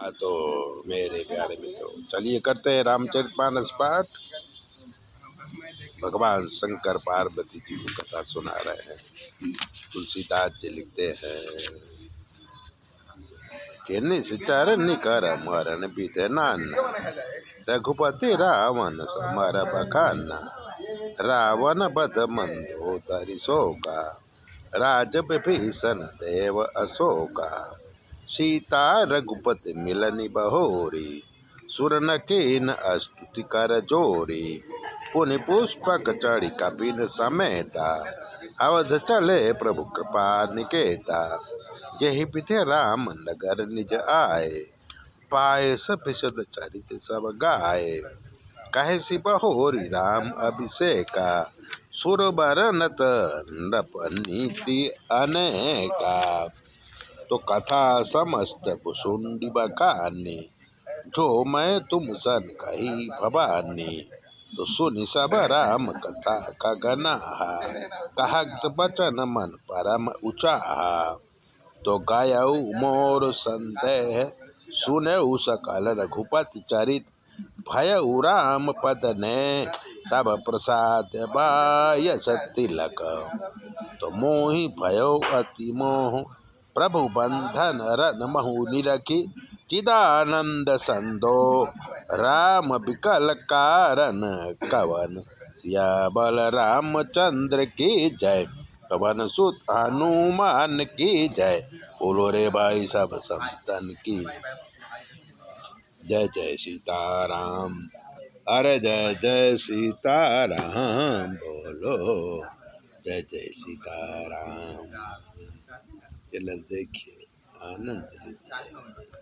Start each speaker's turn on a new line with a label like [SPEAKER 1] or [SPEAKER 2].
[SPEAKER 1] हाँ तो मेरे प्यारे मित्रों, चलिए करते हैं रामचरितमानस पाठ। भगवान शंकर पार्वती जी को कथा सुना रहे हैं। तुलसीदास जी लिखते हैं कि निश्चर निकर मरण विधनान, रघुपति रावण समर बखाना। रावण बध मंदोदरी शोका, राज विभीषण देव अशोका। सीता रघुपति मिलनि बहोरी, सुर नकीन अस्तुति कर जोरी। पुनि पुष्पक चढ़ी कपिन समेता, अवध चले प्रभु कृपा निकेता। जेहि विधि राम नगर निज आए, पाए सफिसद चरित सब गाए। कहे सि बहोरी राम अभिषेका, सुरबर नत नृप नीति अनेका। तो कथा समस्त भुसुंडी बखानी, जो मैं तुम सन कही भवानी। तो सुनि सब राम कथा का गनाहा, कहत बचन मन परम उचाहा। तो गायऊ मोर संदेह, सुनऊ सकल रघुपति चरित। भयउ राम पद ने तब प्रसाद बायस तिलक। तो मोहि भयो अति मोह, प्रभु बंधन रन महु निरखी। चिदानंद संदो राम विकल कारण, कवन या बल रामचंद्र की जय। पवन सुत हनुमान की जय। बोलो रे भाई सब संतन की जय। जय सीताराम, अरे जय जय सीताराम बोलो, जय जय सीताराम। चल देखिए आनंद लीजिए।